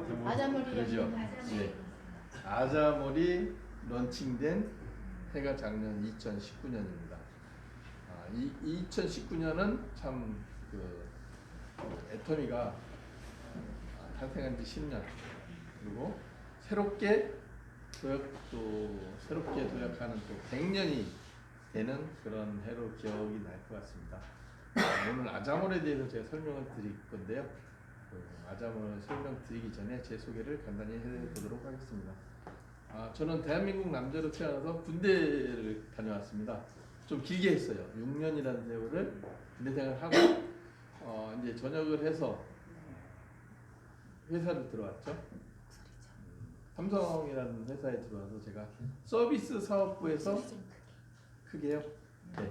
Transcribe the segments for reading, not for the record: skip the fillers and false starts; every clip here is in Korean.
아자모리 그러죠. 예. 아자모리 런칭된 해가 작년 2019년입니다. 이 2019년은 참그 애터미가 탄생한 지 10년, 그리고 새롭게 도약하는 또 100년이 되는 그런 해로 기억이 날 것 같습니다. 오늘 아자몰에 대해서 제가 설명을 드릴 건데요. 아자몰 설명드리기 전에 제 소개를 간단히 해보도록 하겠습니다. 저는 대한민국 남자로 태어나서 군대를 다녀왔습니다. 좀 길게 했어요. 6년이라는 세월을 군대 생활을 하고 이제 전역을 해서 회사를 들어왔죠. 삼성이라는 회사에 들어와서 제가 서비스 사업부에서 크게요. 네,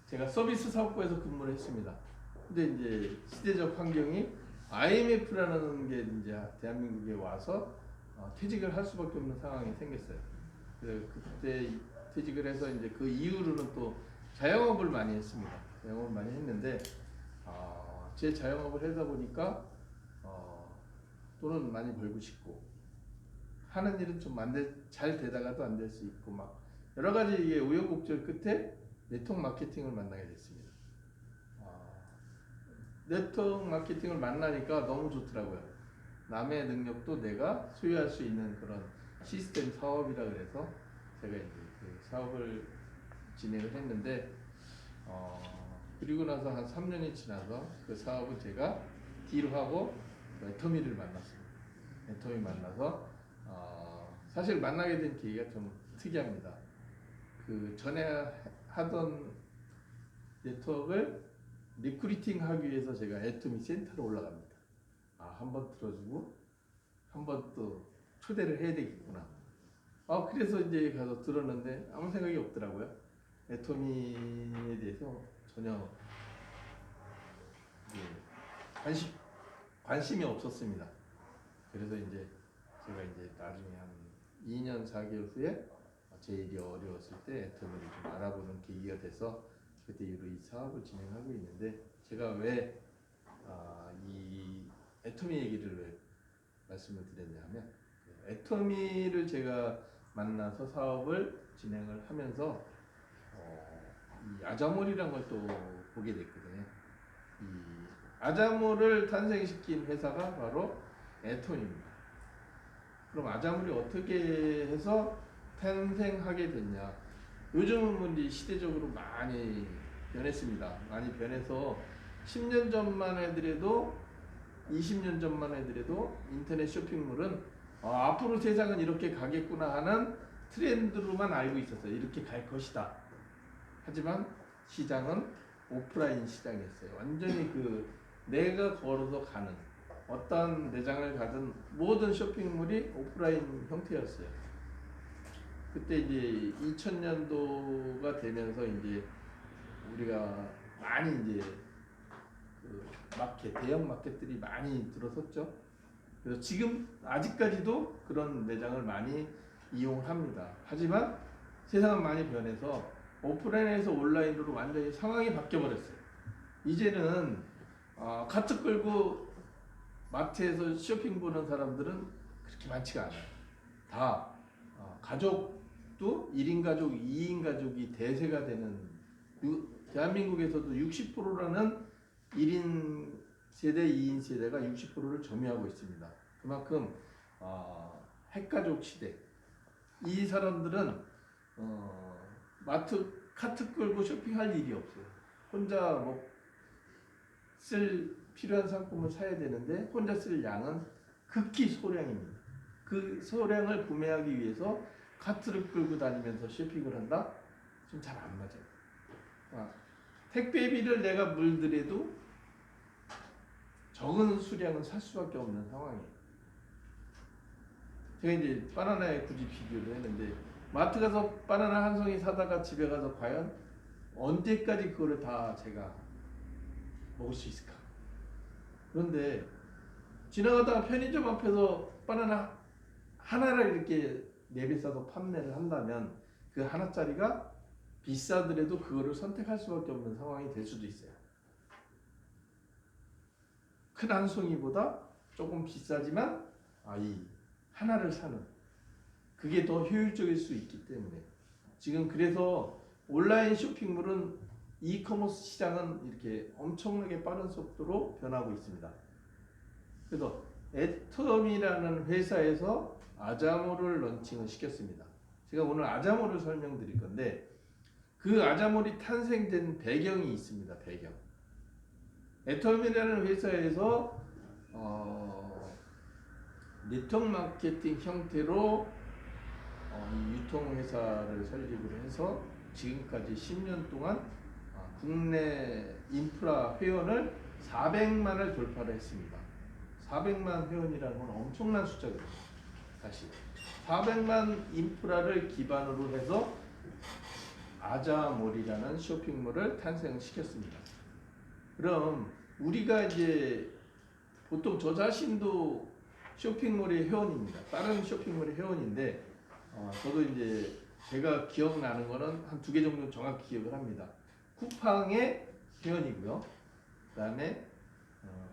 제가 서비스 사업부에서 근무를 했습니다. 근데 이제 시대적 환경이 IMF라는 게 이제 대한민국에 와서 퇴직을 할 수밖에 없는 상황이 생겼어요. 그때 퇴직을 해서 이제 그 이후로는 또 자영업을 많이 했습니다. 자영업을 많이 했는데 제 자영업을 하다 보니까 돈은 많이 벌고 싶고 하는 일은 좀 잘 되다가도 안 될 수 있고 막 여러 가지 이게 우여곡절 끝에 네트워크 마케팅을 만나게 됐습니다. 네트워크 마케팅을 만나니까 너무 좋더라고요. 남의 능력도 내가 소유할 수 있는 그런 시스템 사업이라 그래서 제가 이제 그 사업을 진행을 했는데 그리고 나서 한 3년이 지나서 그 사업은 제가 딜하고 애터미를 만났습니다. 애터미 만나서 사실 만나게 된 계기가 좀 특이합니다. 그 전에 하던 네트워크를 리크루팅 하기 위해서 제가 애터미 센터로 올라갑니다. 한번 들어주고 한번 또 초대를 해야 되겠구나. 그래서 이제 가서 들었는데 아무 생각이 없더라고요. 애터미에 대해서 전혀 관심이 없었습니다. 그래서 이제 제가 이제 나중에 한 2년 4개월 후에 제 일이 어려웠을 때 애터미를 좀 알아보는 계기가 돼서 그때 이후로 이 사업을 진행하고 있는데, 제가 왜 이 애터미 얘기를 왜 말씀을 드렸냐면, 애터미를 제가 만나서 사업을 진행을 하면서 이 아자몰이라는 걸 또 보게 됐거든요. 이 아자몰을 탄생시킨 회사가 바로 애터미입니다. 그럼 아자몰이 어떻게 해서 탄생하게 됐냐? 요즘은 이제 시대적으로 많이 변했습니다. 많이 변해서 10년 전만 해더라도 20년 전만 해더라도 인터넷 쇼핑몰은 앞으로 세상은 이렇게 가겠구나 하는 트렌드로만 알고 있었어요. 이렇게 갈 것이다. 하지만 시장은 오프라인 시장이었어요. 완전히 내가 걸어서 가는 어떤 매장을 가든 모든 쇼핑몰이 오프라인 형태였어요. 그때 이제 2000년도가 되면서 이제 우리가 많이 이제 대형 마켓들이 많이 들어섰죠. 그래서 지금 아직까지도 그런 매장을 많이 이용합니다. 하지만 세상은 많이 변해서 오프라인에서 온라인으로 완전히 상황이 바뀌어 버렸어요. 이제는 카트 끌고 마트에서 쇼핑 보는 사람들은 그렇게 많지가 않아요. 다 가족도 1인 가족, 2인 가족이 대세가 되는, 대한민국에서도 60%라는 1인 세대, 2인 세대가 60%를 점유하고 있습니다. 그만큼 핵가족 시대. 이 사람들은 카트 끌고 쇼핑할 일이 없어요. 혼자 쓸 필요한 상품을 사야 되는데 혼자 쓸 양은 극히 소량입니다. 그 소량을 구매하기 위해서 카트를 끌고 다니면서 쇼핑을 한다? 좀 잘 안 맞아요. 택배비를 내가 물더라도 적은 수량은 살 수밖에 없는 상황이에요. 제가 이제 바나나에 굳이 비교를 했는데, 마트 가서 바나나 한 송이 사다가 집에 가서 과연 언제까지 그거를 다 제가 먹을 수 있을까? 그런데 지나가다가 편의점 앞에서 바나나 하나를 이렇게 내비싸서 판매를 한다면 그 하나짜리가 비싸더라도 그거를 선택할 수밖에 없는 상황이 될 수도 있어요. 큰 한 송이보다 조금 비싸지만 이 하나를 사는 그게 더 효율적일 수 있기 때문에 지금 그래서 온라인 쇼핑몰은 이커머스 시장은 이렇게 엄청나게 빠른 속도로 변하고 있습니다. 그래서 애텀이라는 회사에서 아자몰을 런칭을 시켰습니다. 제가 오늘 아자몰을 설명드릴 건데 그 아자몰이 탄생된 배경이 있습니다. 배경. 애텀이라는 회사에서 네트워크 마케팅 형태로 이 유통회사를 설립을 해서 지금까지 10년 동안 국내 인프라 회원을 400만을 돌파를 했습니다. 400만 회원이라는 건 엄청난 숫자거든요. 사실 400만 인프라를 기반으로 해서 아자몰이라는 쇼핑몰을 탄생시켰습니다. 그럼 우리가 이제 보통 저 자신도 쇼핑몰의 회원입니다. 다른 쇼핑몰의 회원인데 저도 이제 제가 기억나는 거는 한 2개 정도 정확히 기억을 합니다. 쿠팡의 회원이고요. 그다음에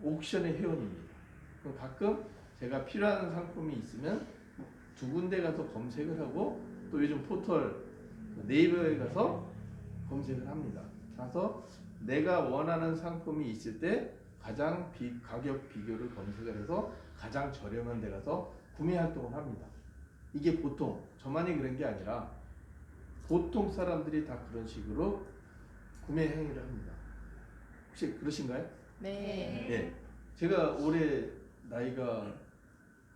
옥션의 회원입니다. 그럼 가끔 제가 필요한 상품이 있으면 2군데 가서 검색을 하고 또 요즘 포털 네이버에 가서 검색을 합니다. 가서 내가 원하는 상품이 있을 때 가장 가격 비교를 검색을 해서 가장 저렴한 데 가서 구매 활동을 합니다. 이게 보통 저만이 그런 게 아니라 보통 사람들이 다 그런 식으로 구매 행위를 합니다. 혹시 그러신가요? 네. 네. 제가 올해 나이가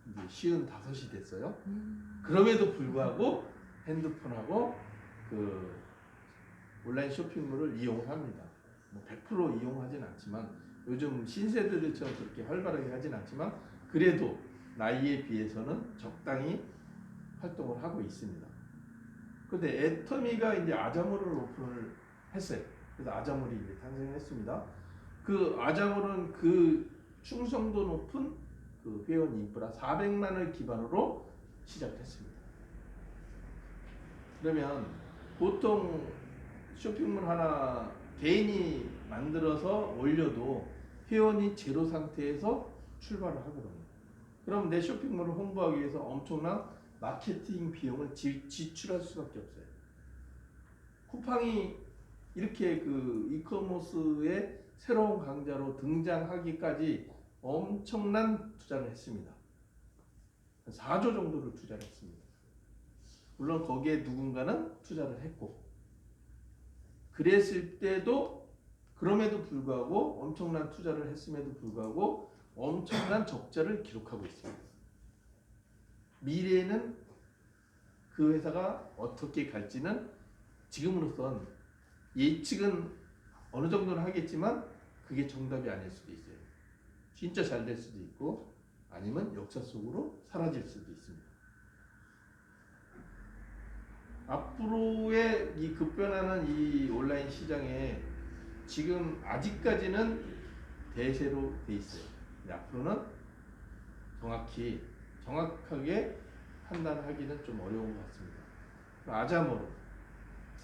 이제 55이 됐어요. 그럼에도 불구하고 핸드폰하고 그 온라인 쇼핑몰을 이용합니다. 뭐 100% 이용하진 않지만 요즘 신세대들처럼 그렇게 활발하게 하진 않지만 그래도 나이에 비해서는 적당히 활동을 하고 있습니다. 그런데 애터미가 이제 아자몰을 오픈을 했어요. 그래서 아자몰이 이제 탄생했습니다. 그 아자몰은 그 충성도 높은 그 회원 인프라 400만을 기반으로 시작했습니다. 그러면 보통 쇼핑몰 하나 개인이 만들어서 올려도 회원이 제로 상태에서 출발을 하거든요. 그럼 내 쇼핑몰을 홍보하기 위해서 엄청난 마케팅 비용을 지출할 수밖에 없어요. 쿠팡이 이렇게 그 이커머스의 새로운 강자로 등장하기까지 엄청난 투자를 했습니다. 4조 정도를 투자를 했습니다. 물론 거기에 누군가는 투자를 했고 그랬을 때도 그럼에도 불구하고 엄청난 투자를 했음에도 불구하고 엄청난 적자를 기록하고 있습니다. 미래에는 그 회사가 어떻게 갈지는 지금으로선 예측은 어느 정도는 하겠지만 그게 정답이 아닐 수도 있어요. 진짜 잘 될 수도 있고 아니면 역사 속으로 사라질 수도 있습니다. 앞으로의 이 급변하는 이 온라인 시장에 지금 아직까지는 대세로 돼 있어요. 근데 앞으로는 정확하게 판단하기는 좀 어려운 것 같습니다. 아자몰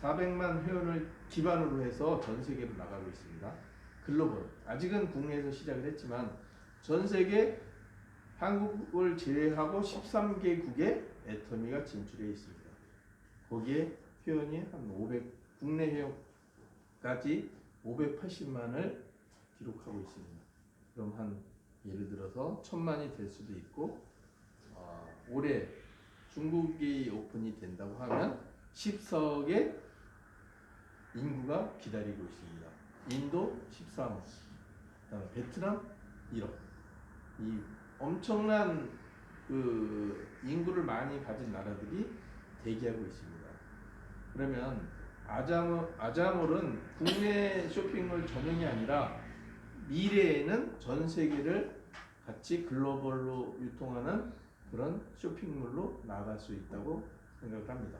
400만 회원을 기반으로 해서 전 세계로 나가고 있습니다. 글로벌 아직은 국내에서 시작을 했지만 전 세계 한국을 제외하고 13개국에 애터미가 진출해 있습니다. 거기에 회원이 한 500 국내 회원까지 580만을 기록하고 있습니다. 그럼 한 예를 들어서 1000만이 될 수도 있고 올해 중국이 오픈이 된다고 하면 10석의 인구가 기다리고 있습니다. 인도 13억, 그다음에 베트남 1억. 이 엄청난 그 인구를 많이 가진 나라들이 대기하고 있습니다. 그러면 아자몰은 국내 쇼핑몰 전용이 아니라 미래에는 전 세계를 같이 글로벌로 유통하는 그런 쇼핑몰로 나아갈 수 있다고 생각을 합니다.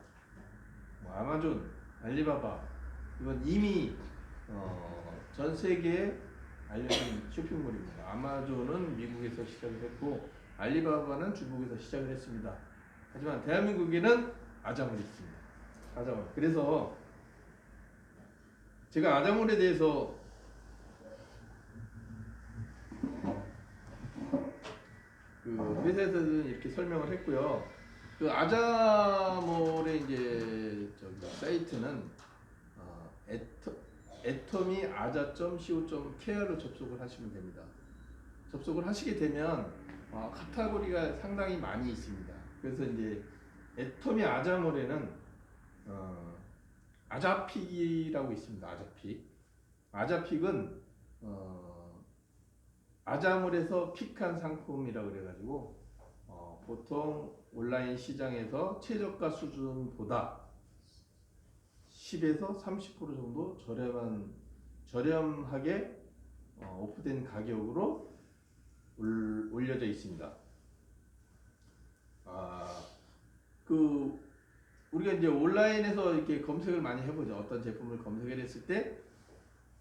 뭐 아마존, 알리바바 이건 이미 전 세계에 알려진 쇼핑몰입니다. 아마존은 미국에서 시작을 했고 알리바바는 중국에서 시작을 했습니다. 하지만 대한민국에는 아자몰이 있습니다. 아자몰. 그래서 제가 아자몰에 대해서 그 그 회사에서는 이렇게 설명을 했고요. 그 아자몰의 이제 저기 사이트는 애터미 aza.co.kr로 접속을 하시면 됩니다. 접속을 하시게 되면 카테고리가 상당히 많이 있습니다. 그래서 이제 애터미 아자몰에는 아자픽이라고 있습니다. 아자픽. 아자픽은 아자몰에서 픽한 상품이라고 그래가지고 보통 온라인 시장에서 최저가 수준보다 10에서 30% 정도 저렴하게 오프된 가격으로 올려져 있습니다. 그 우리가 이제 온라인에서 이렇게 검색을 많이 해보죠. 어떤 제품을 검색을 했을 때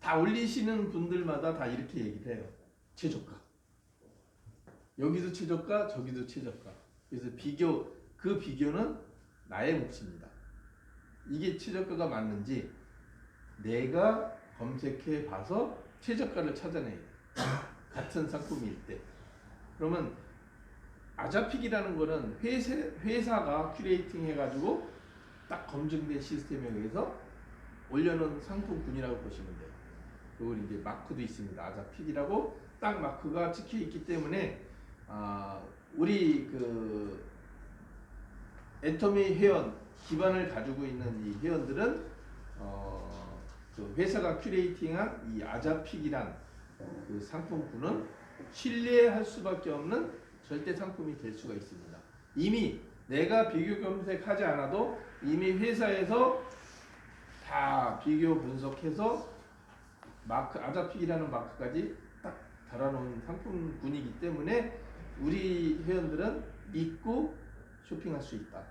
다 올리시는 분들마다 다 이렇게 얘기를 해요. 최저가. 여기도 최저가, 저기도 최저가. 그래서 그 비교는 나의 몫입니다. 이게 최저가가 맞는지 내가 검색해 봐서 최저가를 찾아내야 돼. 같은 상품일 때. 그러면 아자픽이라는 거는 회사가 큐레이팅 해가지고 딱 검증된 시스템에 의해서 올려놓은 상품군이라고 보시면 돼요. 그리고 이제 마크도 있습니다. 아자픽이라고 딱 마크가 찍혀 있기 때문에 우리 그 애터미 회원 기반을 가지고 있는 이 회원들은 그 회사가 큐레이팅한 이 아자픽이란 그 상품군은 신뢰할 수밖에 없는 절대 상품이 될 수가 있습니다. 이미 내가 비교 검색하지 않아도 이미 회사에서 다 비교 분석해서 아자픽이라는 마크까지 딱 달아놓은 상품군이기 때문에 우리 회원들은 믿고 쇼핑할 수 있다.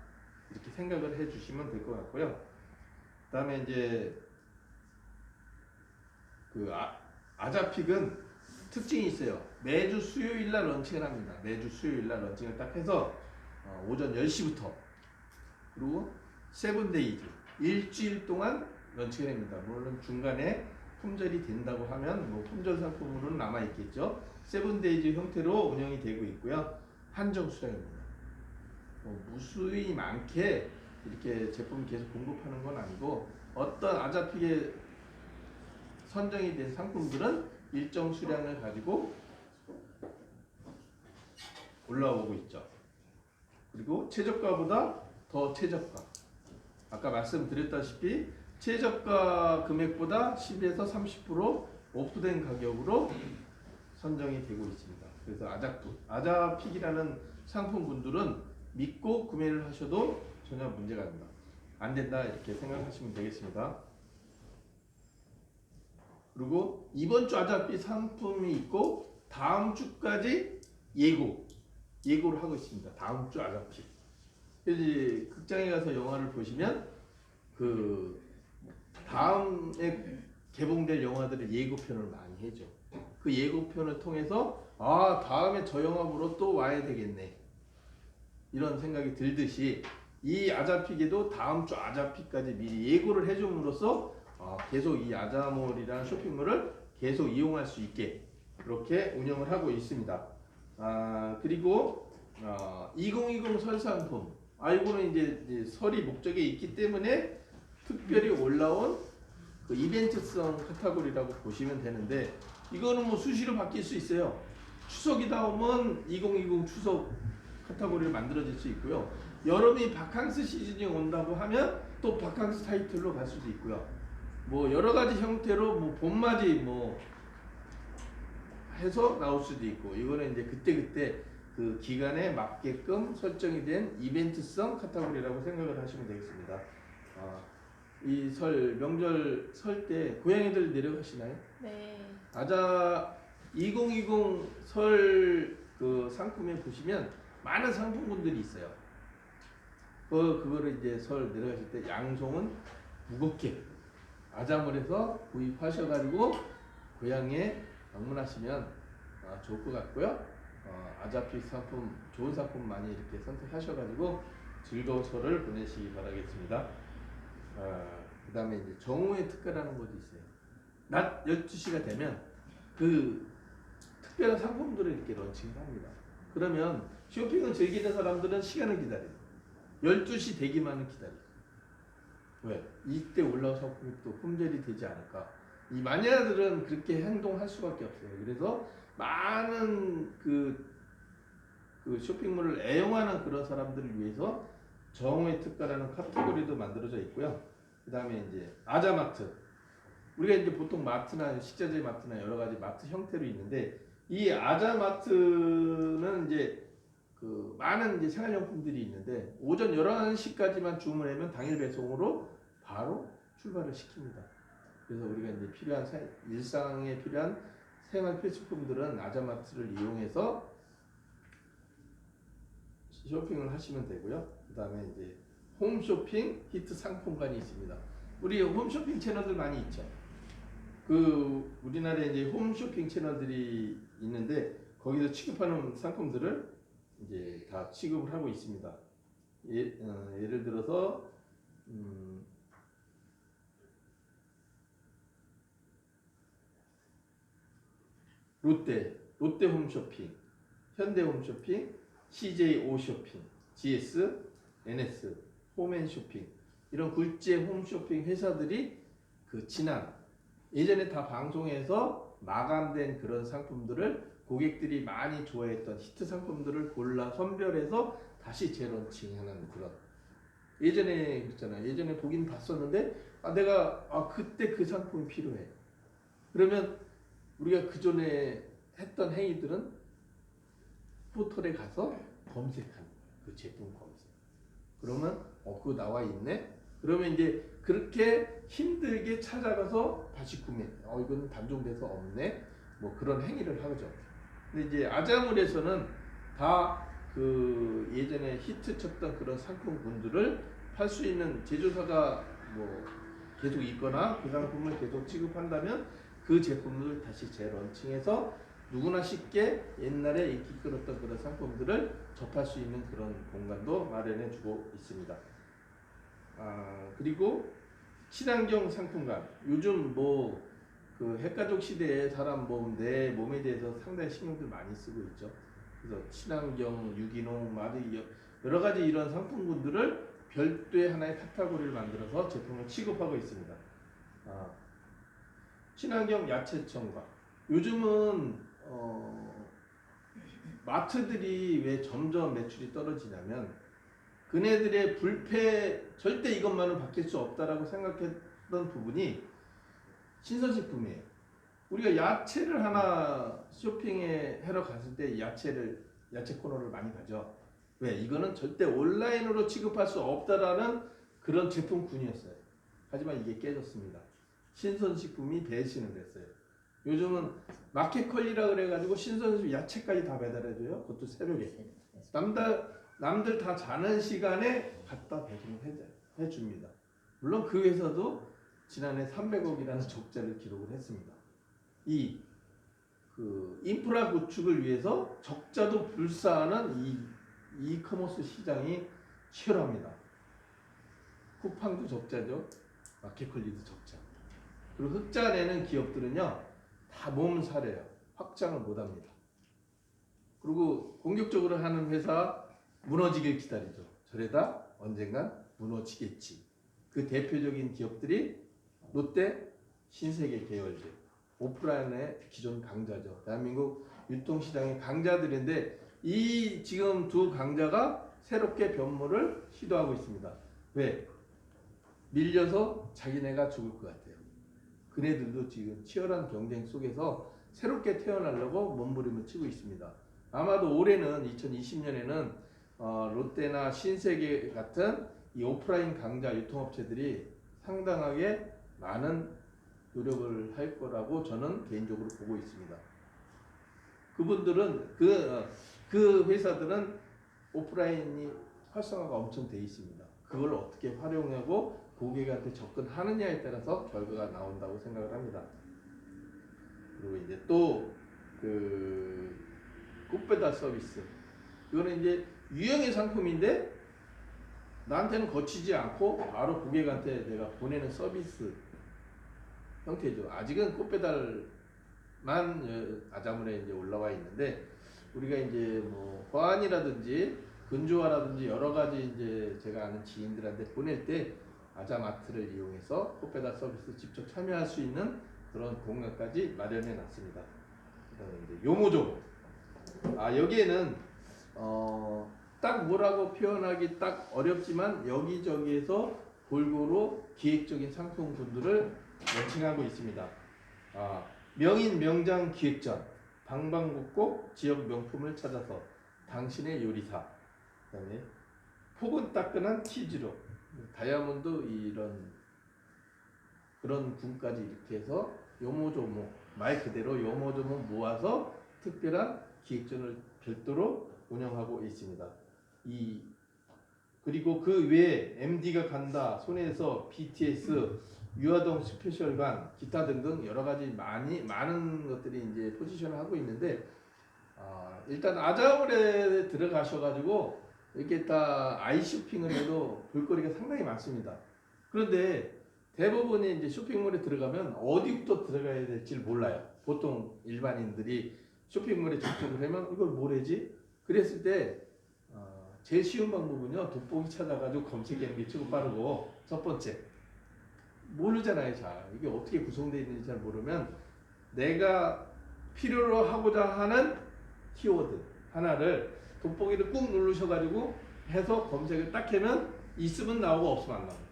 이렇게 생각을 해주시면 될 것 같고요. 그다음에 이제 그 아자픽은 특징이 있어요. 매주 수요일 날 런칭을 합니다. 매주 수요일 날 런칭을 딱 해서 오전 10시부터 그리고 세븐데이즈 일주일 동안 런칭을 합니다. 물론 중간에 품절이 된다고 하면 뭐 품절 상품으로는 남아 있겠죠. 세븐데이즈 형태로 운영이 되고 있고요. 한정 수량입니다. 무수히 많게 이렇게 제품 계속 공급하는 건 아니고 어떤 아자픽에 선정이 된 상품들은 일정 수량을 가지고 올라오고 있죠. 그리고 최저가보다 더 최저가. 아까 말씀드렸다시피 최저가 금액보다 10에서 30% 오프된 가격으로 선정이 되고 있습니다. 그래서 아자픽이라는 상품분들은 믿고 구매를 하셔도 전혀 문제가 안 된다 이렇게 생각하시면 되겠습니다. 그리고 이번 주 아자픽 상품이 있고 다음 주까지 예고를 하고 있습니다. 다음 주 아자픽. 이제 극장에 가서 영화를 보시면 그 다음에 개봉될 영화들을 예고편을 많이 해줘. 그 예고편을 통해서 다음에 저 영화 보러 또 와야 되겠네. 이런 생각이 들듯이 이 아자픽에도 다음 주 아자픽까지 미리 예고를 해줌으로써 계속 이 아자몰이라는 쇼핑몰을 계속 이용할 수 있게 그렇게 운영을 하고 있습니다. 그리고 2020 설 상품 이거는 이제 설이 목적에 있기 때문에 특별히 올라온 그 이벤트성 카테고리라고 보시면 되는데 이거는 뭐 수시로 바뀔 수 있어요. 추석이다 오면 2020 추석 카테고리를 만들어질 수 있고요. 여름이 바캉스 시즌이 온다고 하면 또 바캉스 타이틀로 갈 수도 있고요. 뭐 여러 가지 형태로 뭐 봄맞이 뭐 해서 나올 수도 있고 이거는 이제 그때 그 기간에 맞게끔 설정이 된 이벤트성 카테고리라고 생각을 하시면 되겠습니다. 이 명절 설 때 고양이들 내려가시나요? 네. 2020 설 그 상품에 보시면 많은 상품군들이 있어요. 그거를 이제 설 내려가실 때 양송은 무겁게 아자몰에서 구입하셔가지고 고향에 방문하시면 좋을 것 같고요. 아자픽 상품 좋은 상품 많이 이렇게 선택하셔가지고 즐거운 설을 보내시기 바라겠습니다. 그 다음에 이제 정오의 특가라는 것도 있어요. 낮 12시가 되면 그 특별한 상품들을 이렇게 런칭을 합니다. 그러면 쇼핑을 즐기는 사람들은 시간을 기다려요. 12시 되기만을 기다려요. 왜? 이때 올라온 상품이 또 품절이 되지 않을까. 이 마니아들은 그렇게 행동할 수밖에 없어요. 그래서 많은 그 쇼핑몰을 애용하는 그런 사람들을 위해서 정오의 특가라는 카테고리도 만들어져 있고요. 그 다음에 이제 아자마트. 우리가 이제 보통 마트나 식자재 마트나 여러 가지 마트 형태로 있는데 이 아자마트는 이제 그 많은 이제 생활용품들이 있는데 오전 11시까지만 주문하면 당일 배송으로 바로 출발을 시킵니다. 그래서 우리가 이제 필요한 일상에 필요한 생활 필수품들은 아자마트를 이용해서 쇼핑을 하시면 되고요. 그 다음에 이제 홈쇼핑 히트 상품관이 있습니다. 우리 홈쇼핑 채널들 많이 있죠. 그 우리나라에 이제 홈쇼핑 채널들이 있는데 거기서 취급하는 상품들을 이제 다 취급을 하고 있습니다. 예를 들어서 롯데 홈쇼핑, 현대 홈쇼핑, CJ 오쇼핑, GS, NS, 홈앤쇼핑 이런 굴지의 홈쇼핑 회사들이 그 지난 예전에 다 방송에서 마감된 그런 상품들을 고객들이 많이 좋아했던 히트 상품들을 골라 선별해서 다시 재론칭하는 그런 예전에 그랬잖아요. 예전에 보긴 봤었는데 내가 그때 그 상품이 필요해. 그러면 우리가 그 전에 했던 행위들은 포털에 가서 검색하는 거예요. 그 제품 검색. 그러면 그거 나와 있네. 그러면 이제 그렇게 힘들게 찾아가서 다시 구매. 이거는 단종돼서 없네. 뭐 그런 행위를 하죠. 근데 이제 아자몰에서는 다 그 예전에 히트 쳤던 그런 상품군들을 팔 수 있는 제조사가 뭐 계속 있거나 그 상품을 계속 취급한다면 그 제품을 다시 재런칭해서 누구나 쉽게 옛날에 인기 끌었던 그런 상품들을 접할 수 있는 그런 공간도 마련해 주고 있습니다. 그리고 친환경 상품관. 요즘 뭐 그 핵가족 시대에 사람 내 몸에 대해서 상당히 신경들 많이 쓰고 있죠. 그래서 친환경, 유기농, 여러 가지 이런 상품군들을 별도의 하나의 카테고리를 만들어서 제품을 취급하고 있습니다. 친환경 야채 첨가. 요즘은 마트들이 왜 점점 매출이 떨어지냐면 그네들의 불패 절대 이것만은 바뀔 수 없다라고 생각했던 부분이 신선식품이에요. 우리가 야채를 하나 쇼핑에 하러 갔을 때 야채 코너를 많이 가죠. 왜? 이거는 절대 온라인으로 취급할 수 없다라는 그런 제품군이었어요. 하지만 이게 깨졌습니다. 신선식품이 배신을 했어요. 요즘은 마켓컬리라 그래가지고 신선식 야채까지 다 배달해줘요. 그것도 새벽에. 남들 다 자는 시간에 갖다 배송해 줍니다. 물론 그 회사도 지난해 300억이라는 적자를 기록을 했습니다. 그 인프라 구축을 위해서 적자도 불사하는 이커머스 시장이 치열합니다. 쿠팡도 적자죠. 마켓컬리도 적자. 그리고 흑자 내는 기업들은요 다 몸살이에요. 확장을 못합니다. 그리고 공격적으로 하는 회사 무너지길 기다리죠. 저래다 언젠간 무너지겠지. 그 대표적인 기업들이 롯데, 신세계 계열들, 오프라인의 기존 강자죠. 대한민국 유통시장의 강자들인데 이 지금 두 강자가 새롭게 변모를 시도하고 있습니다. 왜? 밀려서 자기네가 죽을 것 같아요. 그네들도 지금 치열한 경쟁 속에서 새롭게 태어나려고 몸부림을 치고 있습니다. 아마도 올해는 2020년에는 롯데나 신세계 같은 이 오프라인 강자 유통업체들이 상당하게 많은 노력을 할 거라고 저는 개인적으로 보고 있습니다. 그분들은 그 회사들은 오프라인이 활성화가 엄청 돼 있습니다. 그걸 어떻게 활용하고 고객한테 접근하느냐에 따라서 결과가 나온다고 생각을 합니다. 그리고 이제 또 그 꽃배달 서비스. 이거는 이제 유형의 상품인데 나한테는 거치지 않고 바로 고객한테 내가 보내는 서비스 형태죠. 아직은 꽃배달만 아자몰에 이제 올라와 있는데 우리가 이제 뭐 화환이라든지 근조화라든지 여러 가지 이제 제가 아는 지인들한테 보낼 때 아자마트를 이용해서 코페다 서비스 직접 참여할 수 있는 그런 공간까지 마련해 놨습니다. 그다음에 이제 요모조모. 여기에는 딱 뭐라고 표현하기 딱 어렵지만 여기저기에서 골고루 기획적인 상품군들을 런칭하고 있습니다. 명인 명장 기획전, 방방곡곡 지역 명품을 찾아서 당신의 요리사, 그다음에 폭은 따끈한 치즈로 다이아몬드 이런 그런 군까지 이렇게 해서 요모조모 말 그대로 요모조모 모아서 특별한 기획전을 별도로 운영하고 있습니다. 그리고 그 외에 MD가 간다, 손에서 BTS, 유아동 스페셜관, 기타 등등 여러 가지 많은 것들이 이제 포지션을 하고 있는데 일단 아자몰에 들어가셔가지고 이렇게 다 아이쇼핑을 해도 볼거리가 상당히 많습니다. 그런데 대부분의 이제 쇼핑몰에 들어가면 어디부터 들어가야 될지 몰라요. 보통 일반인들이 쇼핑몰에 접속을 하면 이걸 뭘 해지? 그랬을 때 제일 쉬운 방법은요, 돋보기 찾아가지고 검색하는 게 최고 빠르고, 첫 번째 모르잖아요. 자, 이게 어떻게 구성되어 있는지 잘 모르면 내가 필요로 하고자 하는 키워드 하나를 돋보기를 꾹 누르셔가지고 해서 검색을 딱 하면 있으면 나오고 없으면 안 나와요.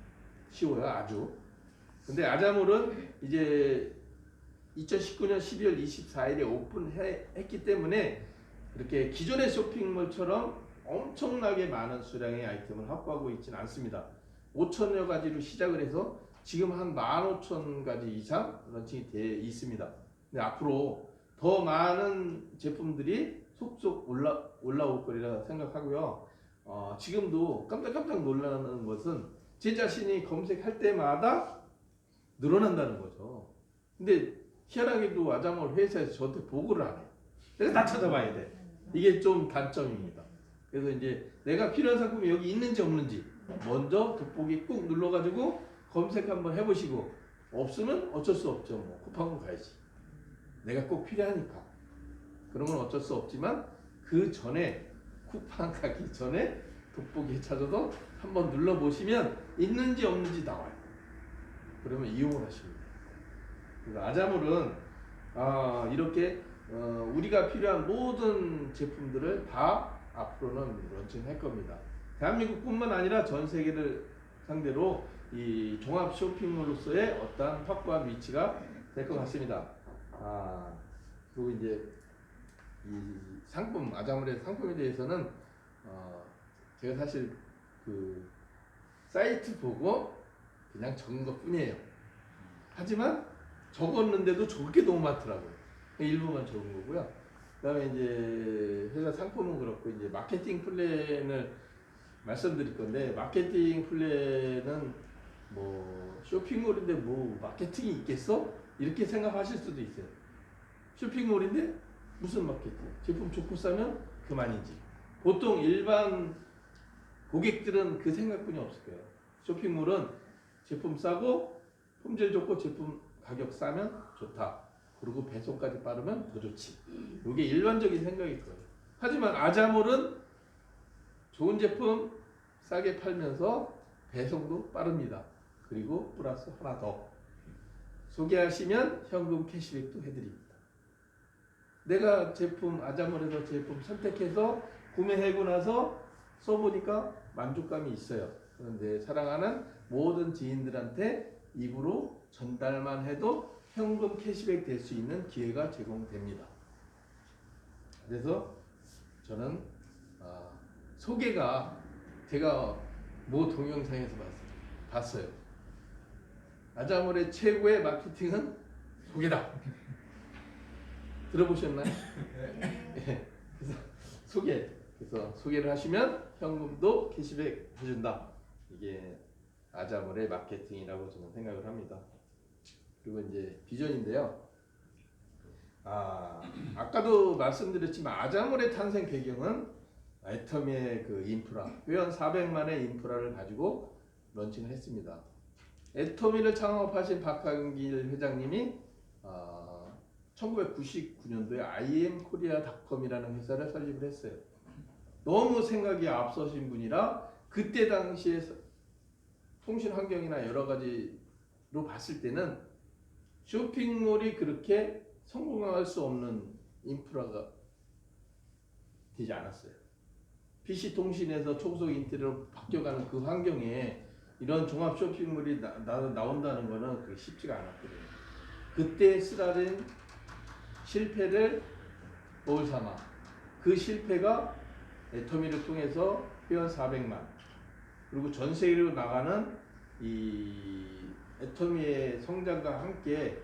쉬워요, 아주. 근데 아자몰은 이제 2019년 12월 24일에 오픈했기 때문에 이렇게 기존의 쇼핑몰처럼 엄청나게 많은 수량의 아이템을 확보하고 있지는 않습니다. 5천여 가지로 시작을 해서 지금 한 15,000가지 이상 런칭이 되어 있습니다. 근데 앞으로 더 많은 제품들이 속속 올라올 거리라 생각하고요. 지금도 깜짝깜짝 놀라는 것은 제 자신이 검색할 때마다 늘어난다는 거죠. 근데 희한하게도 아자몰 회사에서 저한테 보고를 안 해요. 내가 다 찾아봐야 돼. 이게 좀 단점입니다. 그래서 이제 내가 필요한 상품이 여기 있는지 없는지 먼저 돋보기 꾹 눌러가지고 검색 한번 해보시고 없으면 어쩔 수 없죠. 뭐 쿠팡으로 가야지. 내가 꼭 필요하니까. 그런 건 어쩔 수 없지만 그 전에 쿠팡 가기 전에 돋보기 찾아서 한번 눌러보시면 있는지 없는지 나와요. 그러면 이용을 하십니다. 그래서 아자몰은 이렇게 우리가 필요한 모든 제품들을 다 앞으로는 런칭할 겁니다. 대한민국뿐만 아니라 전 세계를 상대로 이 종합 쇼핑몰로서의 어떠한 확고한 위치가 될 것 같습니다. 그리고 이제 이 상품, 아자몰의 상품에 대해서는 제가 사실 그 사이트 보고 그냥 적은 것 뿐이에요. 하지만 적었는데도 적을 게 너무 많더라고요. 일부만 적은 거고요. 그다음에 이제 회사 상품은 그렇고 이제 마케팅 플랜을 말씀드릴 건데, 마케팅 플랜은 뭐 쇼핑몰인데 뭐 마케팅이 있겠어? 이렇게 생각하실 수도 있어요. 쇼핑몰인데 무슨 마케팅? 제품 좋고 싸면 그만이지. 보통 일반 고객들은 그 생각뿐이 없을 거예요. 쇼핑몰은 제품 싸고 품질 좋고 제품 가격 싸면 좋다. 그리고 배송까지 빠르면 더 좋지. 이게 일반적인 생각일 거예요. 하지만 아자몰은 좋은 제품 싸게 팔면서 배송도 빠릅니다. 그리고 플러스 하나 더 소개하시면 현금 캐시백도 해드립니다. 내가 제품 아자몰에서 제품 선택해서 구매하고 나서 써보니까 만족감이 있어요. 그런데 사랑하는 모든 지인들한테 입으로 전달만 해도 현금 캐시백 될 수 있는 기회가 제공됩니다. 그래서 저는 소개가 제가 모 동영상에서 봤어요. 아자몰의 최고의 마케팅은 소개다. 들어보셨나요? 네. 그래서 소개를 하시면 현금도 캐시백 해준다. 이게 아자몰의 마케팅이라고 저는 생각을 합니다. 그리고 이제 비전인데요. 아까도 말씀드렸지만 아자몰의 탄생 배경은 애터미의 그 인프라, 회원 400만의 인프라를 가지고 런칭을 했습니다. 애터미를 창업하신 박한길 회장님이 1999년도에 IM코리아닷컴이라는 회사를 설립을 했어요. 너무 생각이 앞서신 분이라 그때 당시에 통신 환경이나 여러 가지로 봤을 때는 쇼핑몰이 그렇게 성공할 수 없는 인프라가 되지 않았어요. PC통신에서 초고속 인터넷으로 바뀌어가는 그 환경에 이런 종합 쇼핑몰이 나온다는 거는 그게 쉽지가 않았거든요. 그때 쓰라린 실패를 거울 삼아 그 실패가 애터미를 통해서 회원 400만 그리고 전 세계로 나가는 이 애터미의 성장과 함께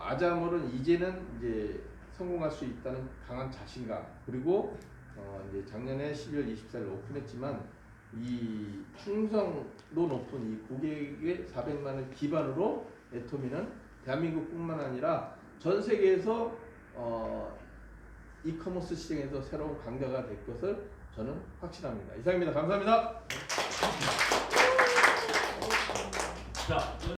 아자몰은 이제는 이제 성공할 수 있다는 강한 자신감 그리고 이제 작년에 12월 24일 오픈했지만 이 충성도 높은 이 고객의 400만을 기반으로 애터미는 대한민국뿐만 아니라 전 세계에서 이커머스 시장에서 새로운 강자가 될 것을 저는 확신합니다. 이상입니다. 감사합니다. 자.